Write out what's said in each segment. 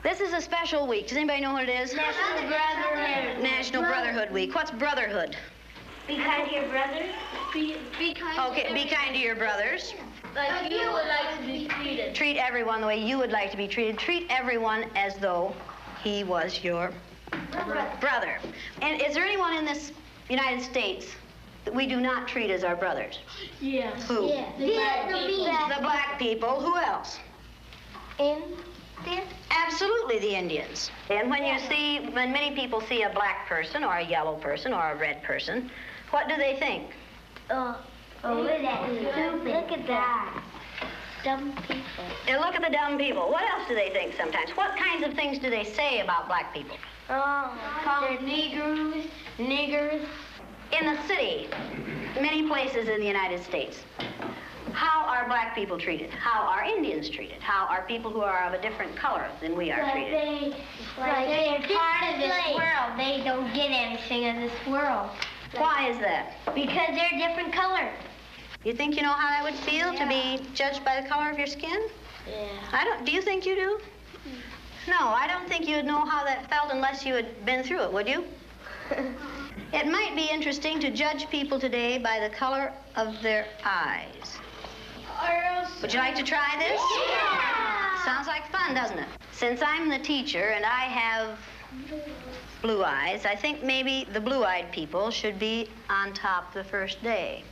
This is a special week. Does anybody know what it is? National Brotherhood. National Brotherhood Week. What's brotherhood? Be kind to your brothers. Be kind. Okay, be kind to your brothers. Like you would like to be treated. Treat everyone the way you would like to be treated. Treat everyone as though he was your brother. And is there anyone in this United States that we do not treat as our brothers? Yes. Who? Yeah. The black people. Who else? Absolutely, the Indians. And when when many people see a black person or a yellow person or a red person, what do they think? Look at that. Dumb people. They look at the dumb people. What else do they think sometimes? What kinds of things do they say about black people? Call them niggers. In the city, many places in the United States, how are black people treated? How are Indians treated? How are people who are of a different color than we are treated? They're part of this world. They don't get anything in this world. Why is that? Because they're a different color. You think you know how that would feel to be judged by the color of your skin? Yeah. Do you think you do? No, I don't think you'd know how that felt unless you had been through it, would you? It might be interesting to judge people today by the color of their eyes. Would you like to try this? Yeah! Sounds like fun, doesn't it? Since I'm the teacher and I have blue eyes, I think maybe the blue-eyed people should be on top the first day.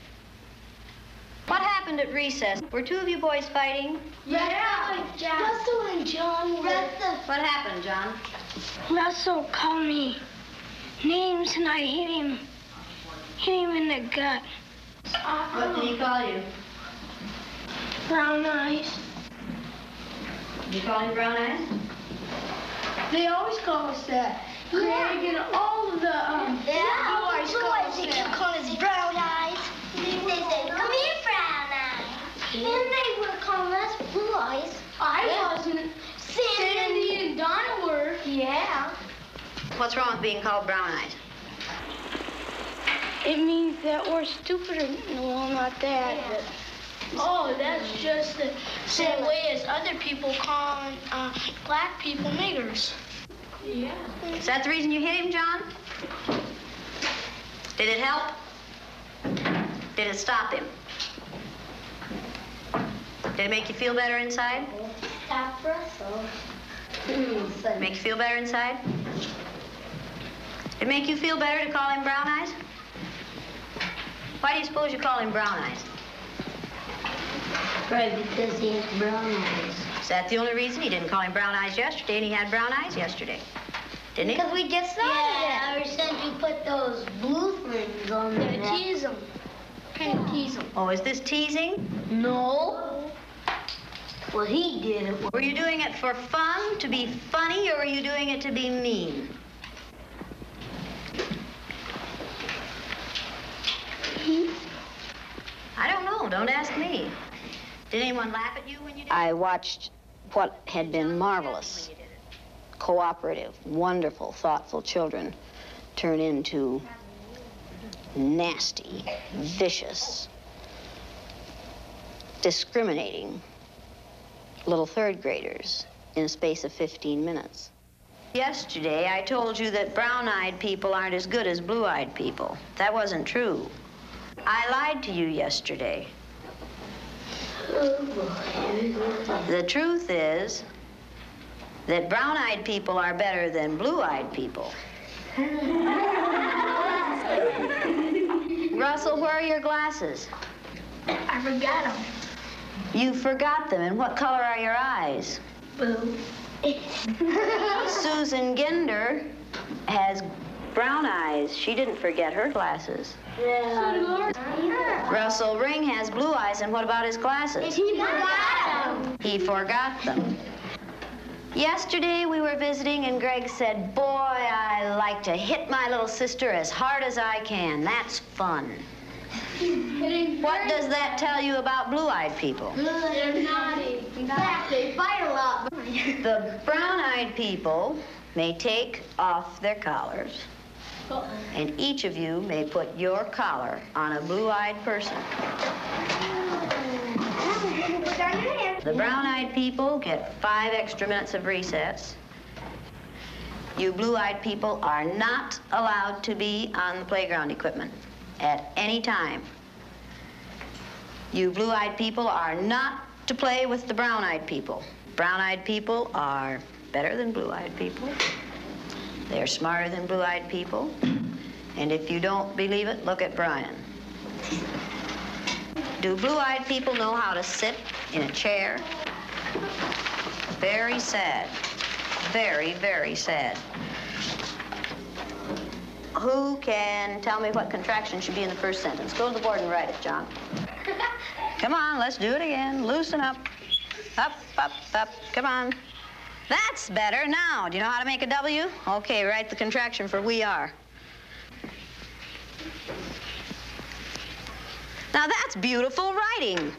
What happened at recess? Were two of you boys fighting? Yeah. Russell and John were. What happened, John? Russell called me names and I hit him in the gut. What did he call you? Brown eyes. Did you call him brown eyes? They always call us that. Craig and all of the Blue eyes call us brown eyes. They say, come here, brown eyes. And they were calling us blue eyes. I wasn't. Sandy and Donna were. Yeah. What's wrong with being called brown eyes? It means that we're stupider. Well, not that. Yeah. Oh, that's just the same way as other people call black people niggers. Yeah. Is that the reason you hit him, John? Did it help? Did it stop him? Did it make you feel better inside? Stop Russell. Make you feel better inside? Did it make you feel better to call him brown eyes? Why do you suppose you call him brown eyes? Right, because he has brown eyes. Is that the only reason? He didn't call him brown eyes yesterday, and he had brown eyes yesterday. Didn't he? Because we just started it. Ever since you put those blue things on there. Tease them. Kind of tease them. Oh, is this teasing? No. Well, he did it. Were you doing it for fun, to be funny, or were you doing it to be mean? I don't know. Don't ask me. Did anyone laugh at you when you did it? I watched what had been marvelous, cooperative, wonderful, thoughtful children turn into nasty, vicious, discriminating little third graders in a space of 15 minutes. Yesterday, I told you that brown-eyed people aren't as good as blue-eyed people. That wasn't true. I lied to you yesterday. The truth is that brown-eyed people are better than blue-eyed people. Russell, where are your glasses? I forgot them. You forgot them. And what color are your eyes? Blue. Susan Ginder has brown eyes. She didn't forget her glasses. Yeah. Russell Ring has blue eyes, and what about his glasses? He forgot them. He forgot them. Yesterday we were visiting, and Greg said, "Boy, I like to hit my little sister as hard as I can. That's fun." What does that tell you about blue-eyed people? They're naughty. In fact, they fight a lot. The brown-eyed people may take off their collars, and each of you may put your collar on a blue-eyed person. The brown-eyed people get 5 extra minutes of recess. You blue-eyed people are not allowed to be on the playground equipment at any time. You blue-eyed people are not to play with the brown-eyed people. Brown-eyed people are better than blue-eyed people. They're smarter than blue-eyed people. And if you don't believe it, look at Brian. Do blue-eyed people know how to sit in a chair? Very sad. Very, very sad. Who can tell me what contraction should be in the first sentence? Go to the board and write it, John. Come on, let's do it again. Loosen up. Up, up, up. Come on. That's better. Now, do you know how to make a W? Okay, write the contraction for we are. Now, that's beautiful writing.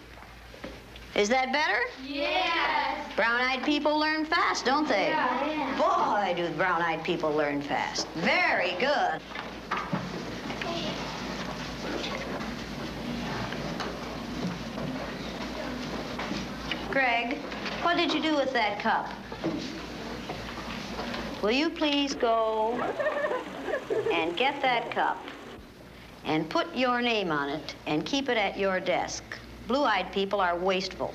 Is that better? Yes. Brown-eyed people learn fast, don't they? Yeah. Boy, do brown-eyed people learn fast. Very good. Greg, what did you do with that cup? Will you please go and get that cup and put your name on it and keep it at your desk? Blue-eyed people are wasteful.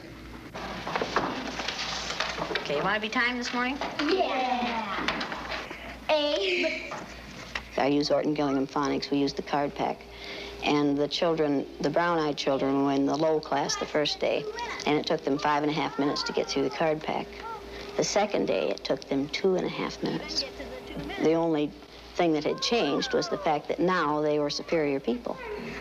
Okay, you want to be timed this morning? Yeah. A. I use Orton Gillingham Phonics. We use the card pack. And the children, the brown-eyed children, were in the low class the first day, and it took them 5.5 minutes to get through the card pack. The second day, it took them 2.5 minutes. The only thing that had changed was the fact that now they were superior people.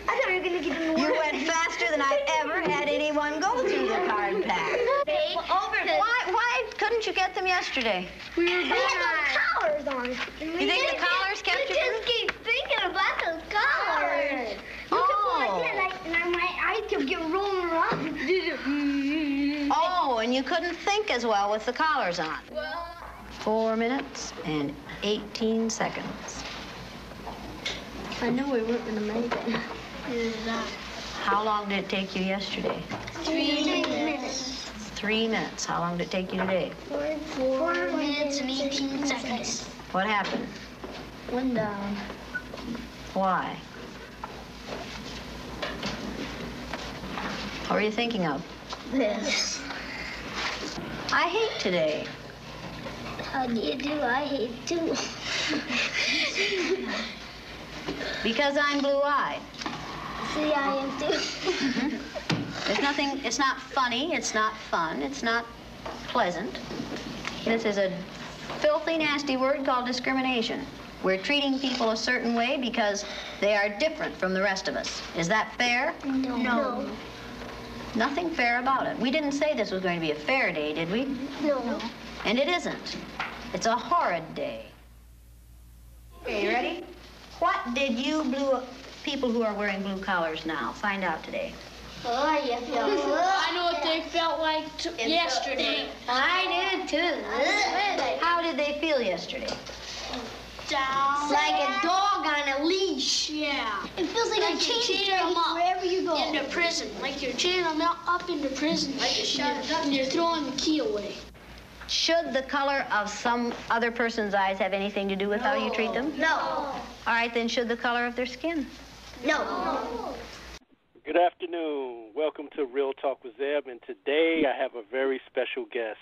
I thought you were going to get in the You went faster than I've ever had anyone go through the card pack. Why couldn't you get them yesterday? We had those collars on. You think the collars kept you? You just keep thinking about those collars. Oh. I kept getting rolling around. Oh, and you couldn't think as well with the collars on. 4 minutes and 18 seconds. I knew we weren't going to make it. How long did it take you yesterday? 3 minutes. 3 minutes. How long did it take you today? 4 minutes and 18 seconds. What happened? One down. Why? What were you thinking of? This. I hate today. How do you do? I hate too. Because I'm blue-eyed. See, I am too. There's nothing, it's not funny, it's not fun, it's not pleasant. This is a filthy, nasty word called discrimination. We're treating people a certain way because they are different from the rest of us. Is that fair? No. Nothing fair about it. We didn't say this was going to be a fair day, did we? No. And it isn't. It's a horrid day. Okay, you ready? What did you people who are wearing blue collars now find out today? Oh, you feel I know what they felt like yesterday. I did too. How did they feel yesterday? Down. Like a dog on a leash. Yeah. It feels like a chain them up wherever you go. into prison. Like you're chaining them up into prison. Like you shut it up and you're throwing the key away. Should the color of some other person's eyes have anything to do with how you treat them? No. All right, then should the color of their skin? No. Good afternoon. Welcome to Real Talk with Zeb, and today I have a very special guest.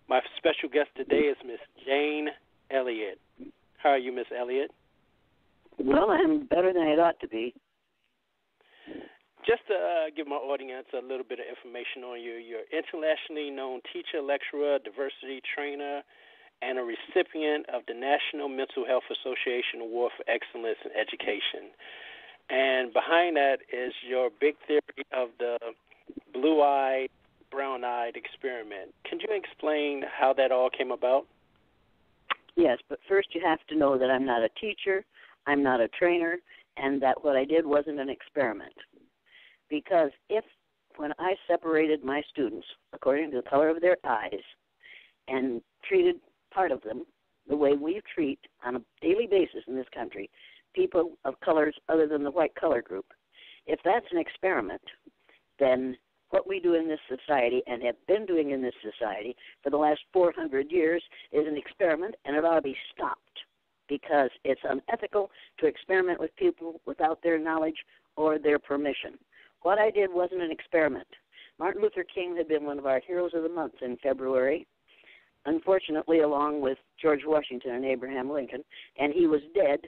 My special guest today is Miss Jane Elliott. How are you, Miss Elliott? Well, I'm better than I ought to be. Just to give my audience a little bit of information on you, you're an internationally known teacher, lecturer, diversity trainer, and a recipient of the National Mental Health Association Award for Excellence in Education. And behind that is your big theory of the blue-eyed, brown-eyed experiment. Can you explain how that all came about? Yes, but first you have to know that I'm not a teacher, I'm not a trainer, and that what I did wasn't an experiment. Because when I separated my students according to the color of their eyes and treated part of them the way we treat on a daily basis in this country, people of colors other than the white color group, if that's an experiment, then what we do in this society and have been doing in this society for the last 400 years is an experiment, and it ought to be stopped because it's unethical to experiment with people without their knowledge or their permission. What I did wasn't an experiment. Martin Luther King had been one of our heroes of the month in February, unfortunately along with George Washington and Abraham Lincoln, and he was dead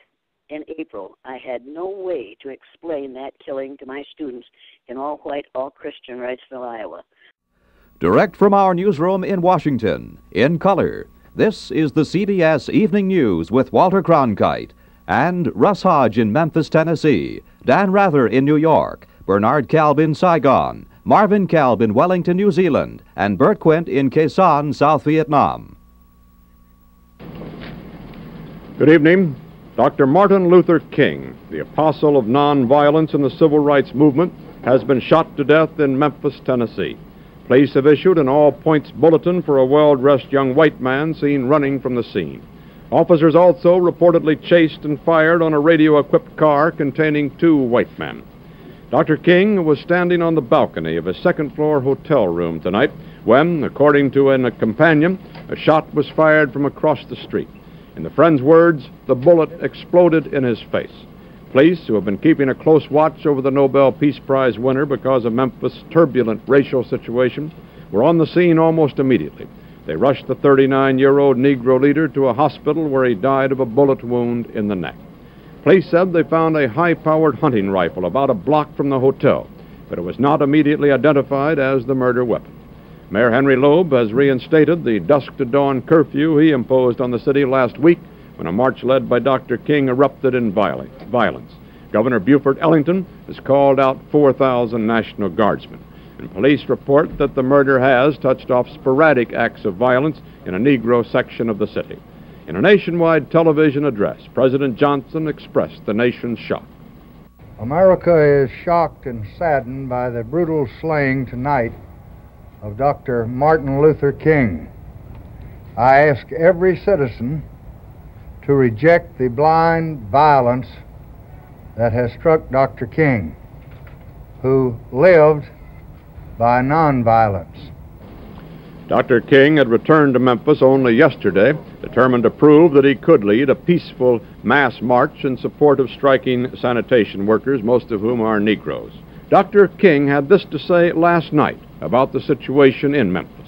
in April. I had no way to explain that killing to my students in all-white, all-Christian Wrightsville, Iowa. Direct from our newsroom in Washington, in color, this is the CBS Evening News with Walter Cronkite and Russ Hodge in Memphis, Tennessee, Dan Rather in New York, Bernard Kalb in Saigon, Marvin Kalb in Wellington, New Zealand, and Bert Quint in Quezon, South Vietnam. Good evening. Dr. Martin Luther King, the apostle of nonviolence in the civil rights movement, has been shot to death in Memphis, Tennessee. Police have issued an all-points bulletin for a well-dressed young white man seen running from the scene. Officers also reportedly chased and fired on a radio-equipped car containing 2 white men. Dr. King was standing on the balcony of a second-floor hotel room tonight when, according to a companion, a shot was fired from across the street. In the friend's words, the bullet exploded in his face. Police, who have been keeping a close watch over the Nobel Peace Prize winner because of Memphis' turbulent racial situation, were on the scene almost immediately. They rushed the 39-year-old Negro leader to a hospital where he died of a bullet wound in the neck. Police said they found a high-powered hunting rifle about a block from the hotel, but it was not immediately identified as the murder weapon. Mayor Henry Loeb has reinstated the dusk-to-dawn curfew he imposed on the city last week when a march led by Dr. King erupted in violence. Governor Buford Ellington has called out 4,000 National Guardsmen. And police report that the murder has touched off sporadic acts of violence in a Negro section of the city. In a nationwide television address, President Johnson expressed the nation's shock. America is shocked and saddened by the brutal slaying tonight of Dr. Martin Luther King. I ask every citizen to reject the blind violence that has struck Dr. King, who lived by nonviolence. Dr. King had returned to Memphis only yesterday, determined to prove that he could lead a peaceful mass march in support of striking sanitation workers, most of whom are Negroes. Dr. King had this to say last night about the situation in Memphis.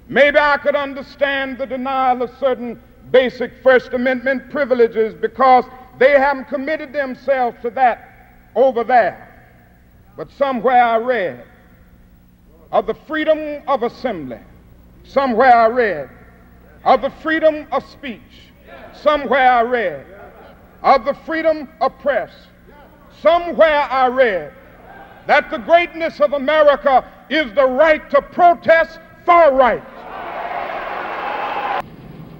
Maybe I could understand the denial of certain basic First Amendment privileges because they haven't committed themselves to that over there. But somewhere I read of the freedom of assembly. Somewhere I read of the freedom of speech. Somewhere I read of the freedom of press. Somewhere I read that the greatness of America is the right to protest for right.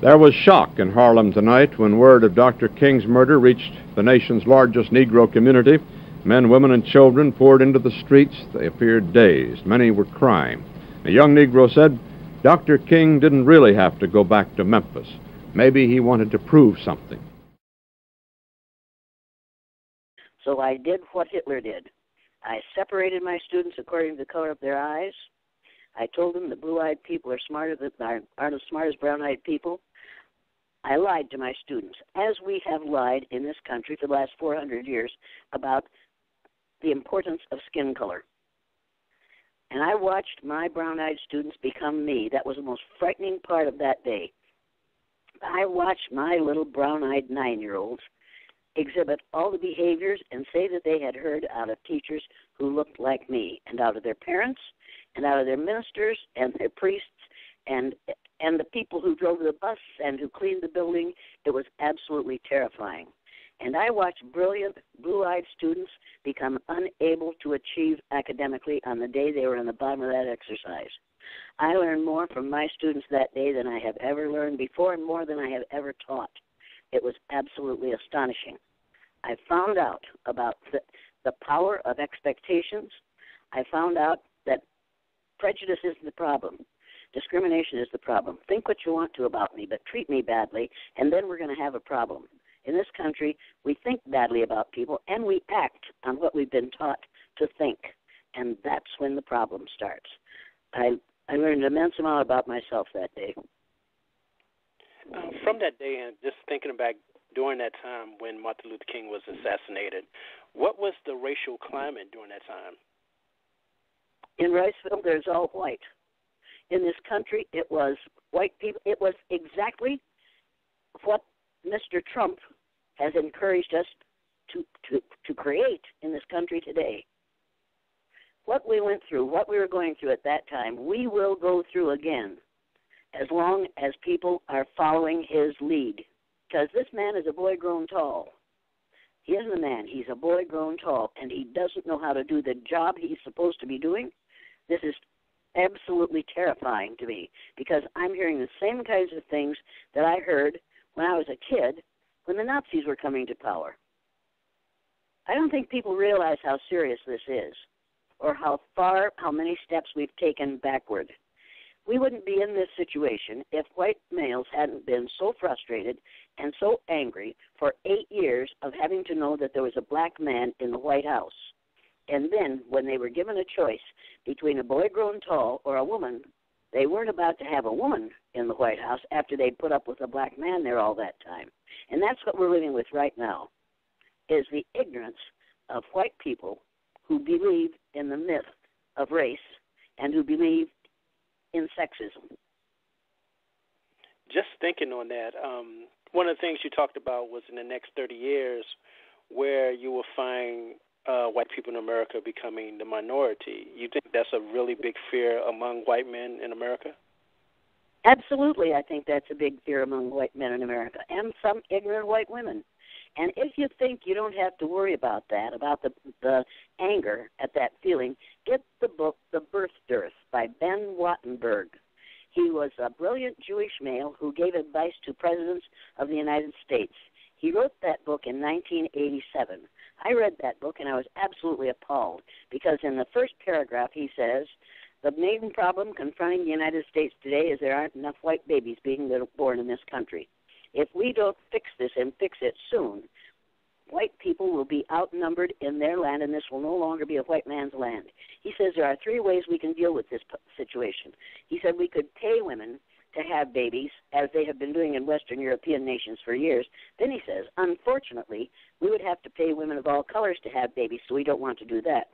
There was shock in Harlem tonight when word of Dr. King's murder reached the nation's largest Negro community. Men, women, and children poured into the streets. They appeared dazed. Many were crying. A young Negro said, Dr. King didn't really have to go back to Memphis. Maybe he wanted to prove something. So I did what Hitler did. I separated my students according to the color of their eyes. I told them that blue-eyed people aren't as smart as brown-eyed people. I lied to my students, as we have lied in this country for the last 400 years about the importance of skin color. And I watched my brown-eyed students become me. That was the most frightening part of that day. I watched my little brown-eyed 9-year-olds exhibit all the behaviors and say that they had heard out of teachers who looked like me, and out of their parents, and out of their ministers, and their priests, and the people who drove the bus and who cleaned the building. It was absolutely terrifying. And I watched brilliant, blue-eyed students become unable to achieve academically on the day they were on the bottom of that exercise. I learned more from my students that day than I have ever learned before, and more than I have ever taught. It was absolutely astonishing. I found out about the power of expectations. I found out that prejudice isn't the problem. Discrimination is the problem. Think what you want to about me, but treat me badly, and then we're going to have a problem. In this country, we think badly about people, and we act on what we've been taught to think. And that's when the problem starts. I learned an immense amount about myself that day. From that day, and just thinking back during that time when Martin Luther King was assassinated, what was the racial climate during that time? In Riceville, there's all white. In this country, it was white people. It was exactly what Mr. Trump has encouraged us to create in this country today. What we went through, what we were going through at that time, we will go through again as long as people are following his lead. Because this man is a boy grown tall. He isn't a man. He's a boy grown tall, and he doesn't know how to do the job he's supposed to be doing. This is absolutely terrifying to me because I'm hearing the same kinds of things that I heard when I was a kid when the Nazis were coming to power. I don't think people realize how serious this is or how many steps we've taken backward. We wouldn't be in this situation if white males hadn't been so frustrated and so angry for 8 years of having to know that there was a black man in the White House. And then when they were given a choice between a boy grown tall or a woman, they weren't about to have a woman in the White House after they'd put up with a black man there all that time. And that's what we're living with right now, is the ignorance of white people who believe in the myth of race and who believe in sexism. Just thinking on that, one of the things you talked about was in the next 30 years where you will find white people in America becoming the minority. You think that's a really big fear among white men in America? Absolutely, I think that's a big fear among white men in America and some ignorant white women. And if you think you don't have to worry about that, about the anger at that feeling, get the book The Birth Dearth by Ben Wattenberg. He was a brilliant Jewish male who gave advice to presidents of the United States. He wrote that book in 1987. I read that book and I was absolutely appalled because in the first paragraph he says, the main problem confronting the United States today is there aren't enough white babies being born in this country. If we don't fix this and fix it soon, white people will be outnumbered in their land, and this will no longer be a white man's land. He says there are 3 ways we can deal with this situation. He said we could pay women to have babies, as they have been doing in Western European nations for years. Then he says, unfortunately, we would have to pay women of all colors to have babies, so we don't want to do that.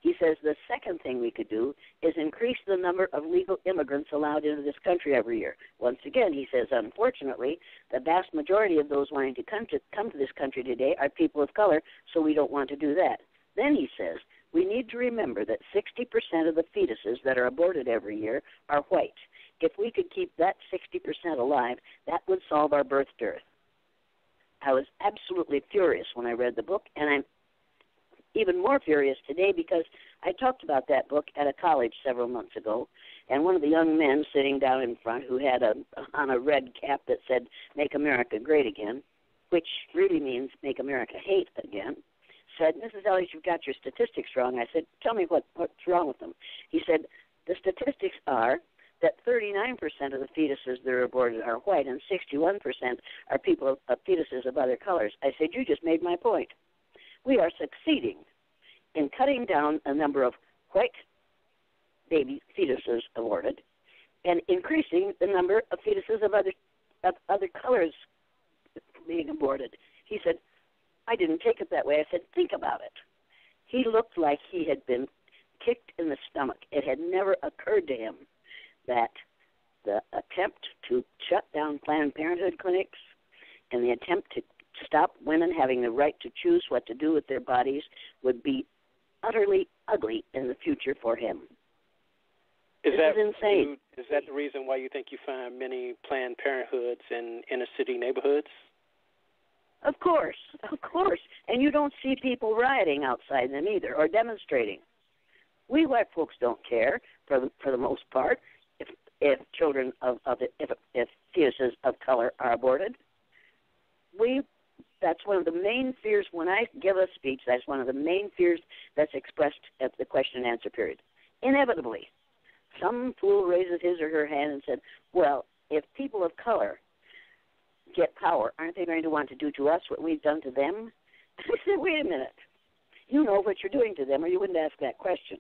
He says the second thing we could do is increase the number of legal immigrants allowed into this country every year. Once again, he says, unfortunately, the vast majority of those wanting to come to this country today are people of color, so we don't want to do that. Then he says, we need to remember that 60% of the fetuses that are aborted every year are white. If we could keep that 60% alive, that would solve our birth dearth. I was absolutely furious when I read the book, and I'm even more furious today because I talked about that book at a college several months ago, and one of the young men sitting down in front who had on a red cap that said, Make America Great Again, which really means Make America Hate Again, said, Mrs. Elliott, you've got your statistics wrong. I said, tell me what's wrong with them. He said, the statistics are that 39% of the fetuses that are aborted are white and 61% are people of fetuses of other colors. I said, you just made my point. We are succeeding in cutting down a number of white baby fetuses aborted and increasing the number of fetuses of other colors being aborted. He said, I didn't take it that way. I said, think about it. He looked like he had been kicked in the stomach. It had never occurred to him that the attempt to shut down Planned Parenthood clinics and the attempt to stop women having the right to choose what to do with their bodies would be utterly ugly in the future for him. This is insane. Is that the reason why you think you find many Planned Parenthoods in inner-city neighborhoods? Of course. And you don't see people rioting outside them either or demonstrating. We white folks don't care, for the most part, if children if fetuses of color are aborted. That's one of the main fears when I give a speech. That's one of the main fears that's expressed at the question and answer period. Inevitably, some fool raises his or her hand and said, well, if people of color get power, aren't they going to want to do to us what we've done to them? I said, wait a minute. you know what you're doing to them, or you wouldn't ask that question.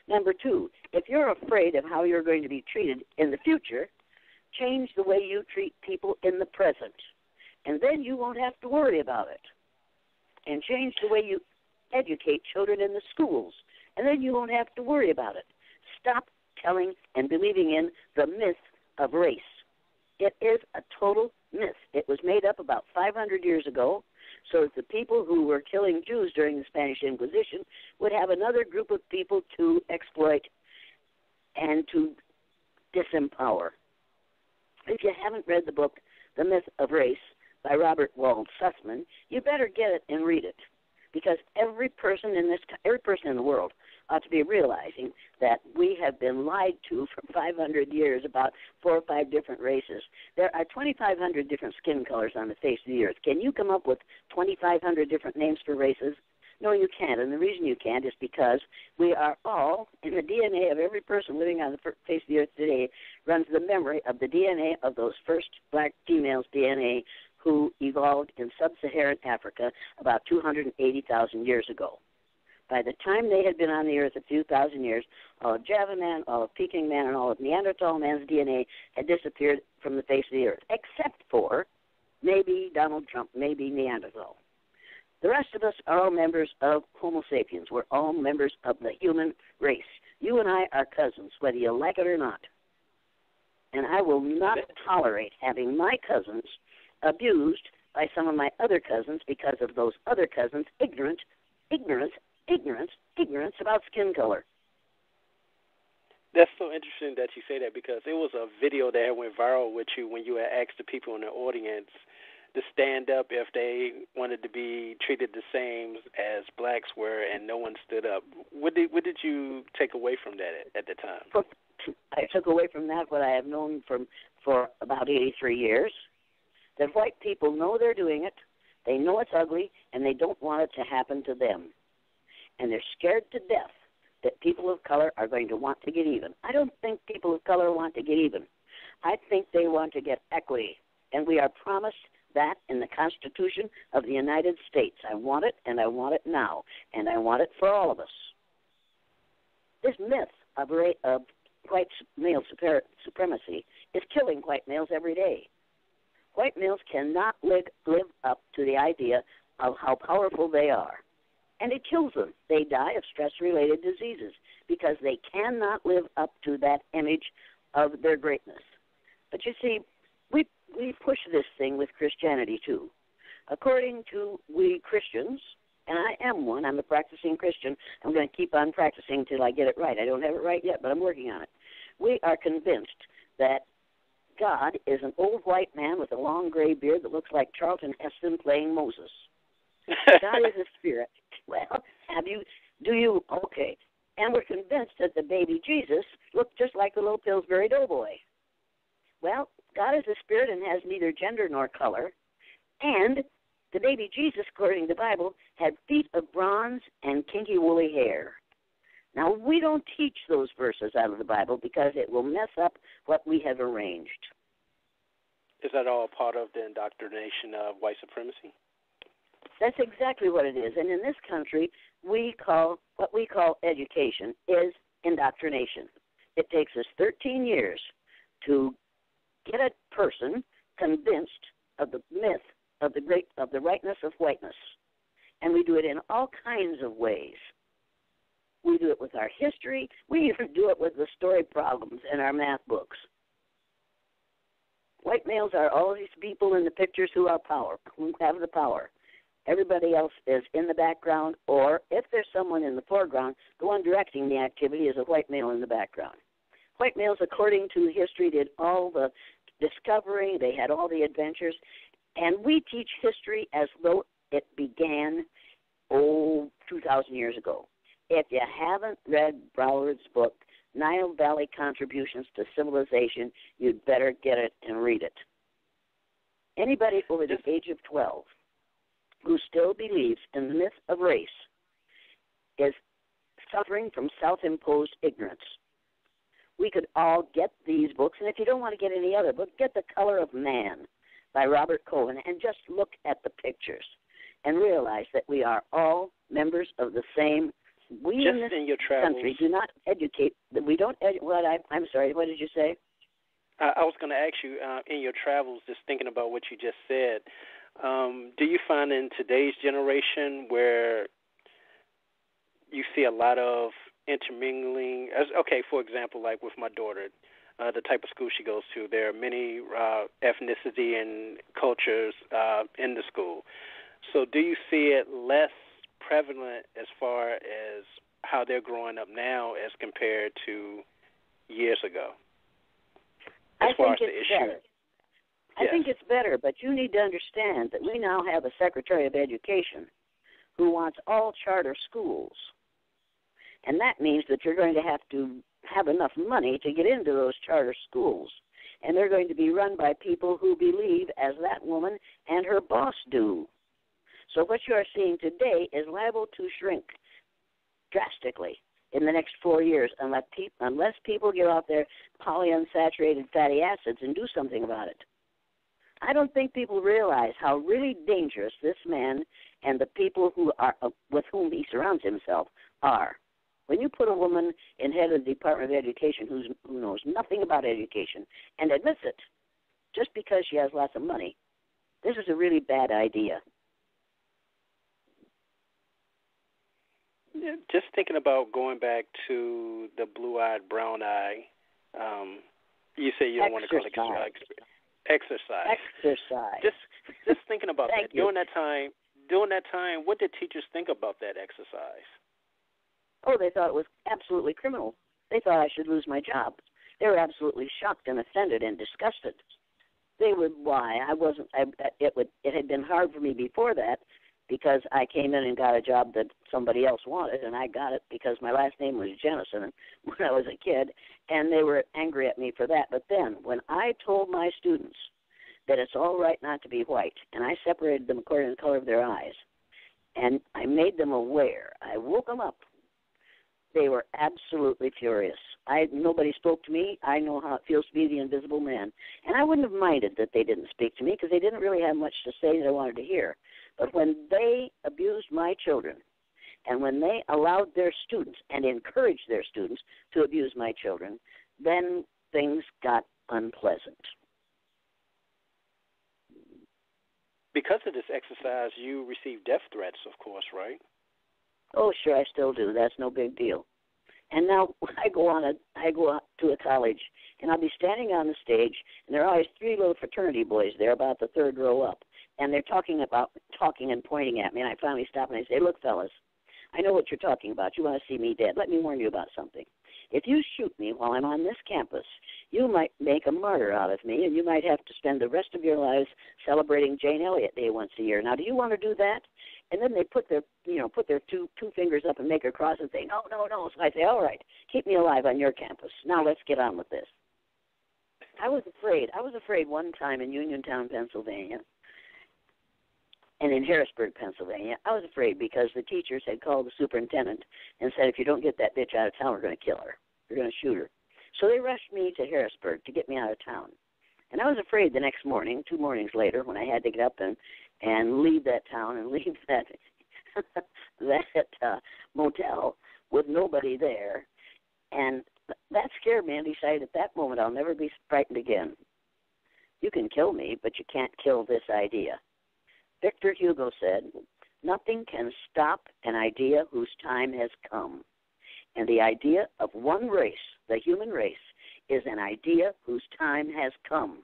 Number two, if you're afraid of how you're going to be treated in the future, change the way you treat people in the present, and then you won't have to worry about it. And change the way you educate children in the schools, and then you won't have to worry about it. Stop telling and believing in the myth of race. It is a total myth. It was made up about 500 years ago so that the people who were killing Jews during the Spanish Inquisition would have another group of people to exploit and to disempower. If you haven't read the book, The Myth of Race, by Robert Wald Sussman, you better get it and read it, because every person in the world ought to be realizing that we have been lied to for 500 years about 4 or 5 different races. There are 2,500 different skin colors on the face of the earth. Can you come up with 2,500 different names for races? No, you can't, and the reason you can't is because we are all, in the DNA of every person living on the face of the earth today, runs the memory of the DNA of those first black females' DNA who evolved in sub-Saharan Africa about 280,000 years ago. By the time they had been on the earth a few thousand years, all of Java man, all of Peking man, and all of Neanderthal man's DNA had disappeared from the face of the earth, except for maybe Donald Trump, maybe Neanderthal. The rest of us are all members of Homo sapiens. We're all members of the human race. You and I are cousins, whether you like it or not. And I will not tolerate having my cousins abused by some of my other cousins because of those other cousins' ignorance about skin color. That's so interesting that you say that, because it was a video that went viral with you when you had asked the people in the audience to stand up if they wanted to be treated the same as blacks were, and no one stood up. What did you take away from that at the time? I took away from that what I have known for about 83 years, that white people know they're doing it, they know it's ugly, and they don't want it to happen to them. And they're scared to death that people of color are going to want to get even. I don't think people of color want to get even. I think they want to get equity, and we are promised that in the Constitution of the United States. I want it, and I want it now, and I want it for all of us. This myth of white male supremacy is killing white males every day. White males cannot live up to the idea of how powerful they are, and it kills them. They die of stress-related diseases because they cannot live up to that image of their greatness. But you see, we push this thing with Christianity, too. According to we Christians, and I am one, I'm a practicing Christian. I'm going to keep on practicing till I get it right. I don't have it right yet, but I'm working on it. We are convinced that God is an old white man with a long gray beard that looks like Charlton Heston playing Moses. God is a spirit. Well, do you? Okay. And we're convinced that the baby Jesus looked just like the little Pillsbury Doughboy. Well, God is a spirit and has neither gender nor color. And the baby Jesus, according to the Bible, had feet of bronze and kinky woolly hair. Now, we don't teach those verses out of the Bible because it will mess up what we have arranged. Is that all part of the indoctrination of white supremacy? That's exactly what it is. And in this country, what we call education is indoctrination. It takes us 13 years to get a person convinced of the myth of the rightness of whiteness. And we do it in all kinds of ways. We do it with our history. We even do it with the story problems in our math books. White males are all these people in the pictures who have the power. Everybody else is in the background, or if there's someone in the foreground, the one directing the activity is a white male in the background. White males, according to history, did all the discovering. They had all the adventures. And we teach history as though it began, 2,000 years ago. If you haven't read Broward's book, Nile Valley Contributions to Civilization, you'd better get it and read it. Anybody over the age of 12 who still believes in the myth of race is suffering from self-imposed ignorance. We could all get these books, and if you don't want to get any other book, get The Color of Man by Robert Cohen and just look at the pictures and realize that we are all members of the same. We just in this in your travels, country do not educate. We don't. I'm sorry. What did you say? I was going to ask you, in your travels, just thinking about what you just said, do you find in today's generation where you see a lot of intermingling? Okay, for example, like with my daughter, the type of school she goes to, there are many ethnicity and cultures in the school. So do you see it less prevalent as far as how they're growing up now as compared to years ago? I think it's better. I think it's better, but you need to understand that we now have a Secretary of Education who wants all charter schools. And that means that you're going to have enough money to get into those charter schools. And they're going to be run by people who believe as that woman and her boss do. So what you are seeing today is liable to shrink drastically in the next 4 years unless people get off their polyunsaturated fatty acids and do something about it. I don't think people realize how really dangerous this man and the people who are with whom he surrounds himself are. When you put a woman in head of the Department of Education who knows nothing about education and admits it just because she has lots of money, this is a really bad idea. Just thinking about going back to the blue-eyed, brown-eye, you say you don't want to call it exercise. Exercise. Just thinking about that. You. During that time, what did teachers think about that exercise? Oh, they thought it was absolutely criminal. They thought I should lose my job. They were absolutely shocked and offended and disgusted. They would why I wasn't. It had been hard for me before that, because I came in and got a job that somebody else wanted, and I got it because my last name was Jennison when I was a kid, and they were angry at me for that. But then when I told my students that it's all right not to be white, and I separated them according to the color of their eyes, and I made them aware, I woke them up, they were absolutely furious. Nobody spoke to me. I know how it feels to be the invisible man. And I wouldn't have minded that they didn't speak to me because they didn't really have much to say that I wanted to hear. But when they abused my children and when they allowed their students and encouraged their students to abuse my children, then things got unpleasant. Because of this exercise, you receive death threats, of course, right? Oh, sure, I still do. That's no big deal. And now I go out to a college, and I'll be standing on the stage, and there are always three little fraternity boys there about the third row up, and they're talking and pointing at me, and I finally stop and I say, look, fellas, I know what you're talking about. You want to see me dead. Let me warn you about something. If you shoot me while I'm on this campus, you might make a martyr out of me, and you might have to spend the rest of your lives celebrating Jane Elliott Day once a year. Now, do you want to do that? And then they put their two fingers up and make a cross and say, no. So I say, all right, keep me alive on your campus. Now let's get on with this. I was afraid one time in Uniontown, Pennsylvania, and in Harrisburg, Pennsylvania. I was afraid because the teachers had called the superintendent and said, if you don't get that bitch out of town, we're going to kill her. We're going to shoot her. So they rushed me to Harrisburg to get me out of town. And I was afraid the next morning, 2 mornings later, when I had to get up and leave that town and leave that motel with nobody there. And that scared me, and decided at that moment I'll never be frightened again. You can kill me, but you can't kill this idea. Victor Hugo said, nothing can stop an idea whose time has come. And the idea of one race, the human race, is an idea whose time has come.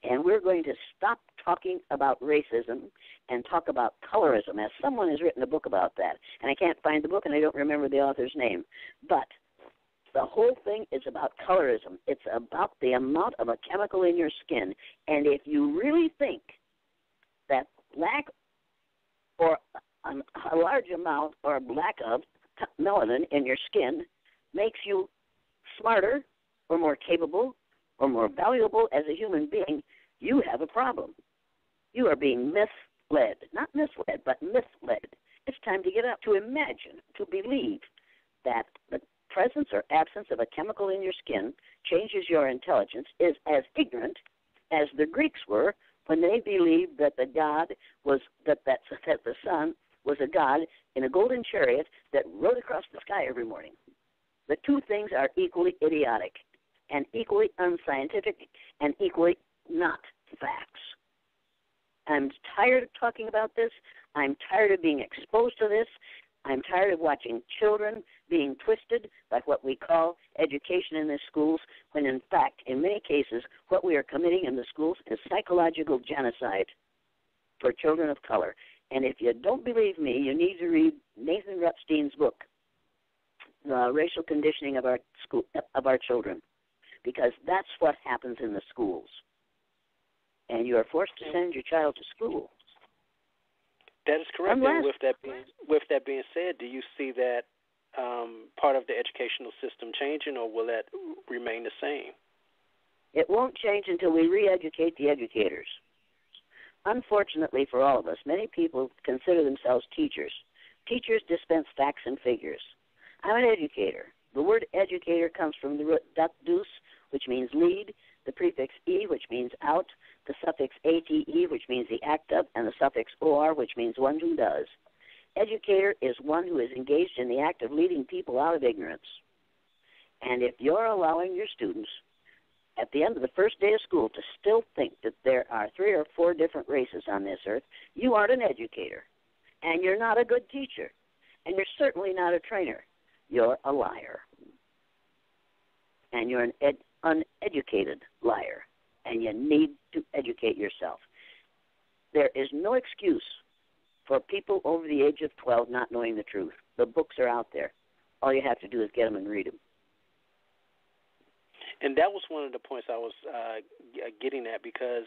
And we're going to stop talking about racism and talk about colorism, as someone has written a book about that. And I can't find the book, and I don't remember the author's name. But the whole thing is about colorism. It's about the amount of a chemical in your skin. And if you really think that lack or a large amount or lack of melanin in your skin makes you smarter or more capable or more valuable as a human being, you have a problem. You are being misled. Not misled, but misled. It's time to get up, to imagine, to believe that the presence or absence of a chemical in your skin changes your intelligence is as ignorant as the Greeks were when they believed that the God was that the sun was a god in a golden chariot that rode across the sky every morning. The two things are equally idiotic and equally unscientific and equally not facts. I'm tired of talking about this. I'm tired of being exposed to this. I'm tired of watching children being twisted by what we call education in the schools, when in fact, in many cases, what we are committing in the schools is psychological genocide for children of color. And if you don't believe me, you need to read Nathan Rupstein's book, The Racial Conditioning of our Children, because that's what happens in the schools. And you are forced to send your child to school. That is correct. And with that being said, do you see that part of the educational system changing, or will that remain the same? It won't change until we re-educate the educators. Unfortunately for all of us, many people consider themselves teachers. Teachers dispense facts and figures. I'm an educator. The word educator comes from the root dus, which means lead, the prefix e, which means out, the suffix ate, which means the act of, and the suffix or, which means one who does. Educator is one who is engaged in the act of leading people out of ignorance. And if you're allowing your students at the end of the first day of school to still think that there are 3 or 4 different races on this earth, you aren't an educator. And you're not a good teacher. And you're certainly not a trainer. You're a liar. And you're an uneducated liar. And you need to educate yourself. There is no excuse for people over the age of 12 not knowing the truth. The books are out there. All you have to do is get them and read them. And that was one of the points I was getting at, because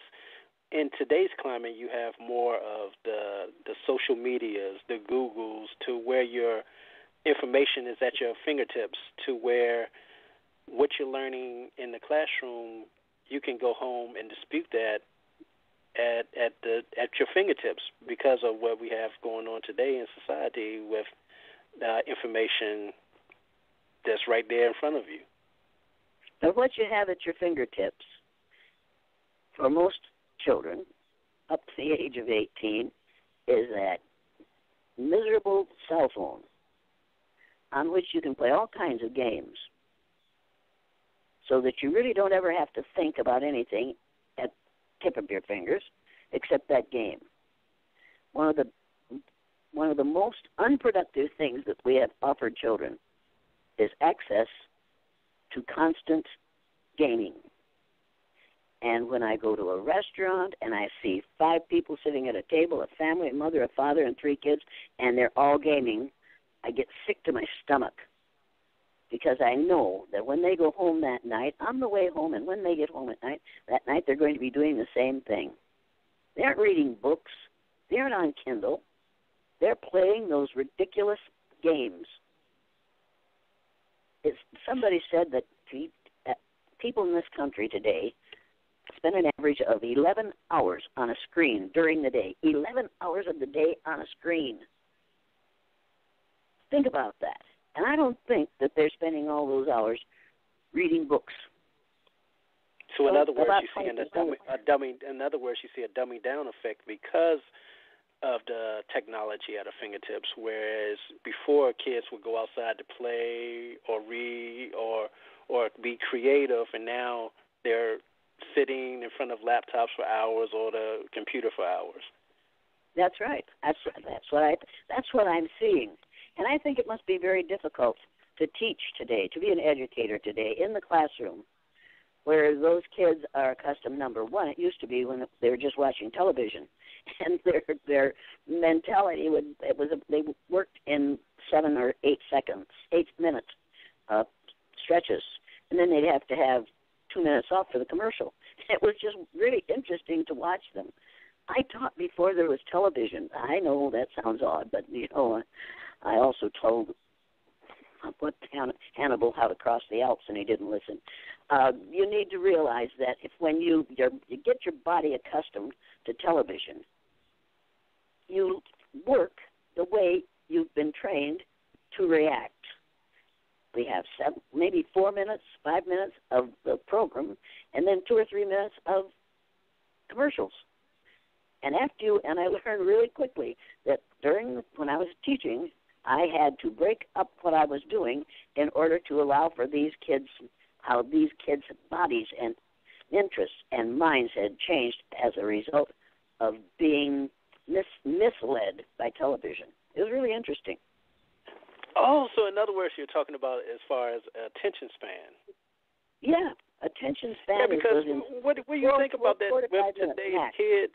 in today's climate, you have more of the social medias, the Googles, to where your information is at your fingertips, to where what you're learning in the classroom, you can go home and dispute that at your fingertips, because of what we have going on today in society with information that's right there in front of you. Now, what you have at your fingertips, for most children up to the age of 18, is that miserable cell phone on which you can play all kinds of games, so that you really don't ever have to think about anything at the tip of your fingers except that game. One of the most unproductive things that we have offered children is access to constant gaming. And when I go to a restaurant and I see 5 people sitting at a table, a family, a mother, a father, and 3 kids, and they're all gaming, I get sick to my stomach, because I know that when they go home that night, on the way home, and when they get home at night, that night they're going to be doing the same thing. They aren't reading books. They aren't on Kindle. They're playing those ridiculous games. Somebody said that people in this country today spend an average of 11 hours on a screen during the day. 11 hours of the day on a screen. Think about that. And I don't think that they're spending all those hours reading books. So in other words, you see a dumbing down effect because of the technology at our fingertips, whereas before kids would go outside to play or read or be creative, and now they're sitting in front of laptops for hours or the computer for hours. That's right. That's what I'm seeing. And I think it must be very difficult to teach today, to be an educator today in the classroom, where those kids are accustomed, number one, it used to be when they were just watching television, and their mentality they worked in 7 or 8 minute stretches, and then they'd have to have 2 minutes off for the commercial. It was just really interesting to watch them. I taught before there was television. I know that sounds odd, but I also told Hannibal how to cross the Alps, and he didn't listen. You need to realize that when you get your body accustomed to television, you work the way you've been trained to react. We have maybe 4 minutes, 5 minutes of the program, and then 2 or 3 minutes of commercials. And I learned really quickly that when I was teaching, I had to break up what I was doing in order to allow for these kids, how these kids' bodies and interests and minds had changed as a result of being misled by television. It was really interesting. Oh, so in other words, you're talking about as far as attention span. Yeah, attention span. Yeah, because what do you think about that with today's kids?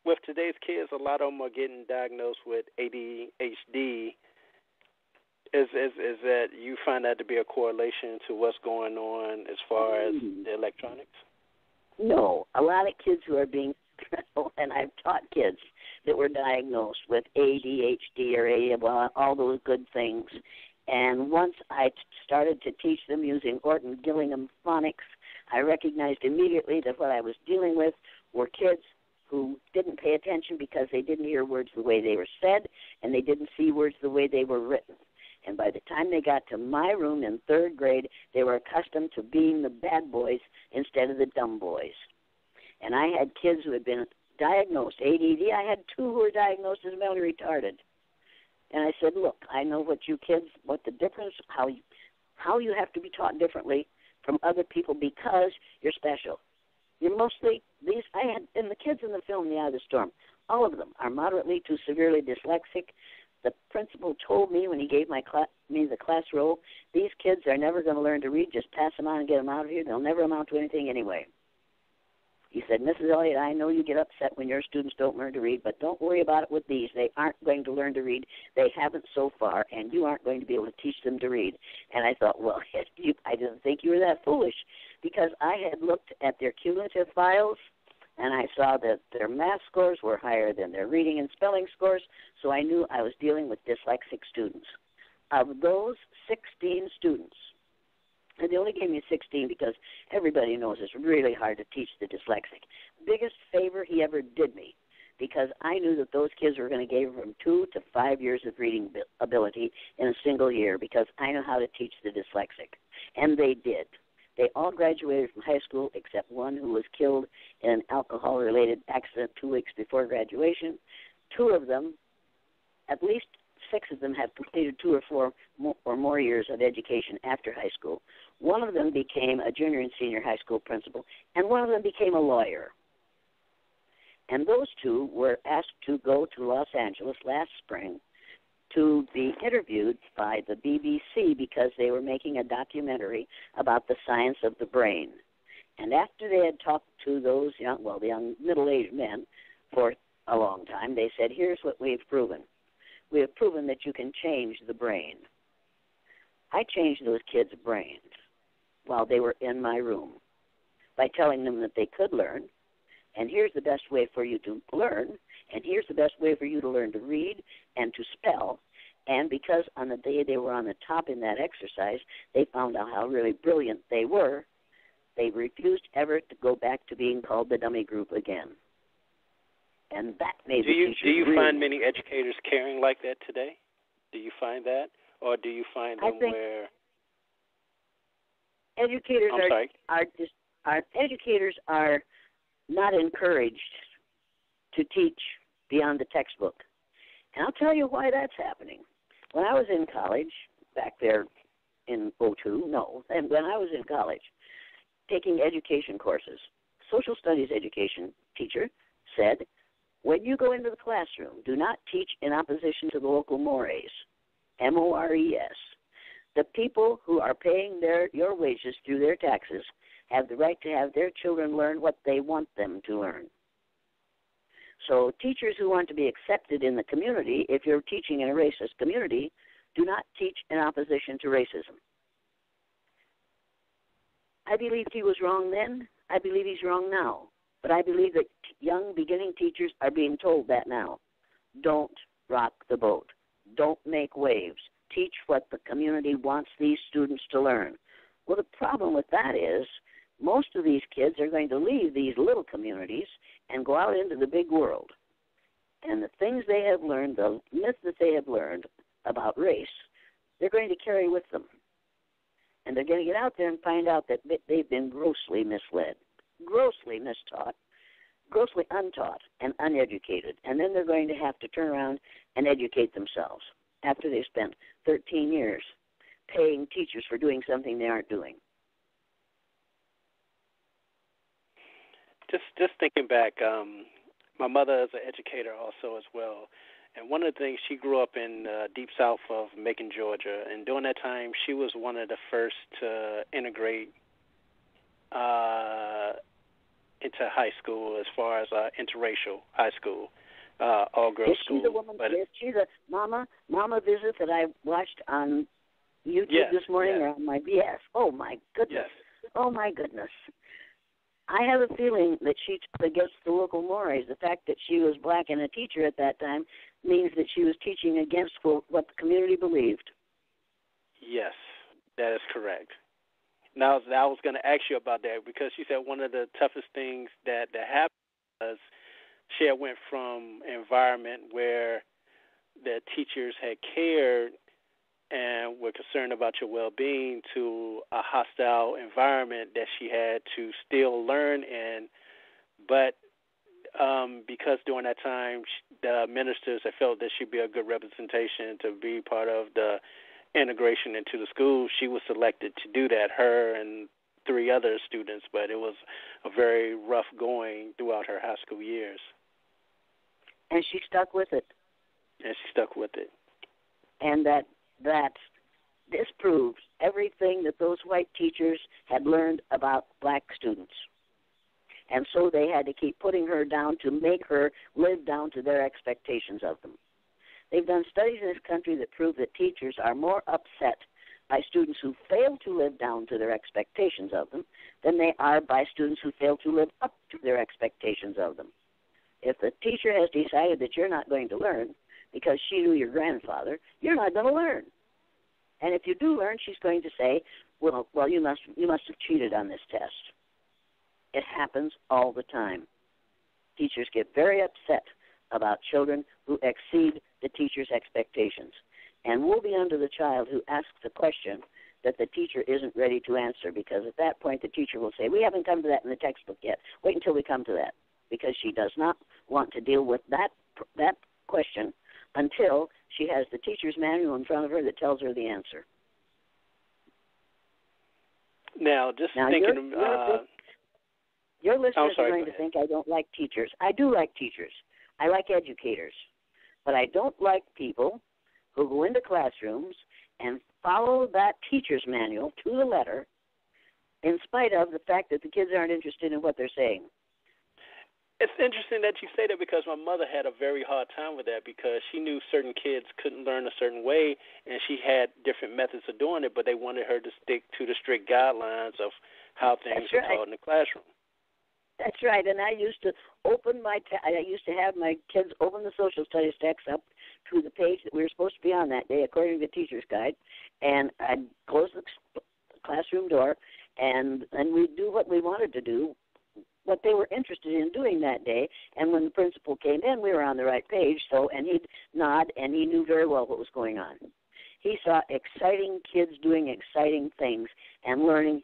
With today's kids, a lot of them are getting diagnosed with ADHD. Is that you find that to be a correlation to what's going on as far as the electronics? No, a lot of kids who are being, and I've taught kids that were diagnosed with ADHD or all those good things. And once I started to teach them using Orton Gillingham phonics, I recognized immediately that what I was dealing with were kids who didn't pay attention because they didn't hear words the way they were said, and they didn't see words the way they were written. And by the time they got to my room in third grade, they were accustomed to being the bad boys instead of the dumb boys. And I had kids who had been diagnosed ADD. I had 2 who were diagnosed as mentally retarded. And I said, look, I know what the difference, how you have to be taught differently from other people because you're special. You're mostly, and the kids in the film, The Eye of the Storm, all of them are moderately to severely dyslexic. The principal told me when he gave me the class roll, these kids are never going to learn to read, just pass them on and get them out of here. They'll never amount to anything anyway. He said, Mrs. Elliott, I know you get upset when your students don't learn to read, but don't worry about it with these. They aren't going to learn to read. They haven't so far, and you aren't going to be able to teach them to read. And I thought, well, I didn't think you were that foolish, because I had looked at their cumulative files, and I saw that their math scores were higher than their reading and spelling scores, so I knew I was dealing with dyslexic students. Of those 16 students, and they only gave me 16 because everybody knows it's really hard to teach the dyslexic. Biggest favor he ever did me, because I knew that those kids were going to give them 2 to 5 years of reading ability in a single year, because I know how to teach the dyslexic. And they did. They all graduated from high school except one who was killed in an alcohol-related accident 2 weeks before graduation. 2 of them, at least 6 of them, have completed 2 or 4 or more years of education after high school. One of them became a junior and senior high school principal, and one of them became a lawyer. And those 2 were asked to go to Los Angeles last spring to be interviewed by the BBC because they were making a documentary about the science of the brain. And after they had talked to those the young middle-aged men for a long time, they said, here's what we've proven. We have proven that you can change the brain. I changed those kids' brains while they were in my room by telling them that they could learn, and here's the best way for you to learn, and here's the best way for you to learn to read and to spell. And because on the day they were on the top in that exercise, they found out how really brilliant they were, they refused ever to go back to being called the dummy group again. And that made Do you find many educators caring like that today? Do you find that? Or do you find them where educators educators are not encouraged to teach beyond the textbook? And I'll tell you why that's happening. When I was in college, back there in 2002, and when I was in college, taking education courses, social studies education teacher said, when you go into the classroom, do not teach in opposition to the local mores, M-O-R-E-S. The people who are paying your wages through their taxes have the right to have their children learn what they want them to learn. So teachers who want to be accepted in the community, if you're teaching in a racist community, do not teach in opposition to racism. I believed he was wrong then. I believe he's wrong now. But I believe that young beginning teachers are being told that now. Don't rock the boat. Don't make waves. Teach what the community wants these students to learn. Well, the problem with that is most of these kids are going to leave these little communities and go out into the big world. And the things they have learned, the myths that they have learned about race, they're going to carry with them. And they're going to get out there and find out that they've been grossly misled, grossly mistaught, grossly untaught and uneducated, and then they're going to have to turn around and educate themselves after they've spent 13 years paying teachers for doing something they aren't doing. Just thinking back, my mother is an educator also as well, and one of the things, she grew up in deep south of Macon, Georgia, and during that time she was one of the first to integrate into high school as far as interracial high school, all-girls school. She's a woman. She's a Mama Visit that I watched on YouTube this morning or on my BS. Oh, my goodness. Yes. Oh, my goodness. I have a feeling that she took against the local mores. The fact that she was black and a teacher at that time means that she was teaching against what the community believed. Yes, that is correct. Now, I was going to ask you about that because she said one of the toughest things that happened was she had went from an environment where the teachers had cared and were concerned about your well-being to a hostile environment that she had to still learn in. But because during that time the ministers had felt that she'd be a good representation to be part of the integration into the school, she was selected to do that, her and 3 other students, but it was a very rough going throughout her high school years. And she stuck with it. And that disproves everything that those white teachers had learned about black students. And so they had to keep putting her down to make her live down to their expectations of them. They've done studies in this country that prove that teachers are more upset by students who fail to live down to their expectations of them than they are by students who fail to live up to their expectations of them. If the teacher has decided that you're not going to learn because she knew your grandfather, you're not going to learn. And if you do learn, she's going to say, well, you must have cheated on this test. It happens all the time. Teachers get very upset about children who exceed the teacher's expectations. And woe be unto the child who asks a question that the teacher isn't ready to answer, because at that point the teacher will say, we haven't come to that in the textbook yet. Wait until we come to that, because she does not want to deal with that question until she has the teacher's manual in front of her that tells her the answer. Now, thinking... Your listeners are going to think I don't like teachers. I do like teachers. I like educators. But I don't like people who go into classrooms and follow that teacher's manual to the letter in spite of the fact that the kids aren't interested in what they're saying. It's interesting that you say that, because my mother had a very hard time with that, because she knew certain kids couldn't learn a certain way, and she had different methods of doing it, but they wanted her to stick to the strict guidelines of how things were taught in the classroom. That's right, and I used to have my kids open the social studies text up to the page that we were supposed to be on that day, according to the teacher's guide, and I'd close the classroom door, and we'd do what we wanted to do, what they were interested in doing that day, and when the principal came in, we were on the right page, and he'd nod, and he knew very well what was going on. He saw exciting kids doing exciting things and learning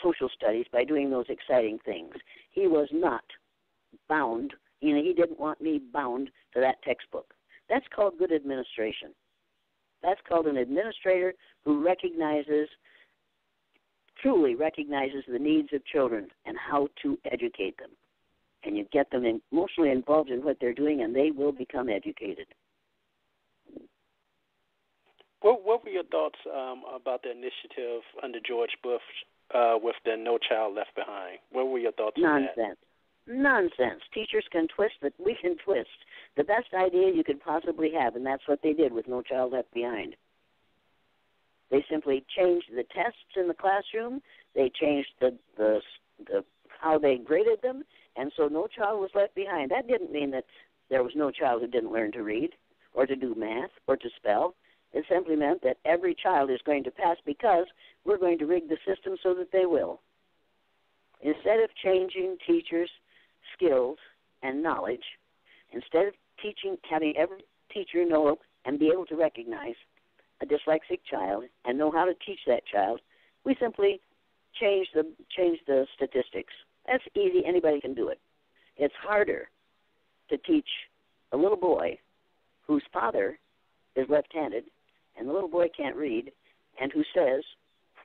social studies by doing those exciting things. He was not bound. He didn't want me bound to that textbook. That's called good administration. That's called an administrator who truly recognizes the needs of children and how to educate them. And you get them emotionally involved in what they're doing, and they will become educated. What were your thoughts about the initiative under George Bush with the No Child Left Behind? What were your thoughts on that? Nonsense. Teachers can twist, but we can twist the best idea you could possibly have, and that's what they did with No Child Left Behind. They simply changed the tests in the classroom. They changed the how they graded them, and so no child was left behind. That didn't mean that there was no child who didn't learn to read or to do math or to spell. It simply meant that every child is going to pass because we're going to rig the system so that they will. Instead of changing teachers' skills and knowledge, instead of having every teacher know and be able to recognize a dyslexic child and know how to teach that child, we simply change the statistics. That's easy. Anybody can do it. It's harder to teach a little boy whose father is left-handed and the little boy can't read and who says,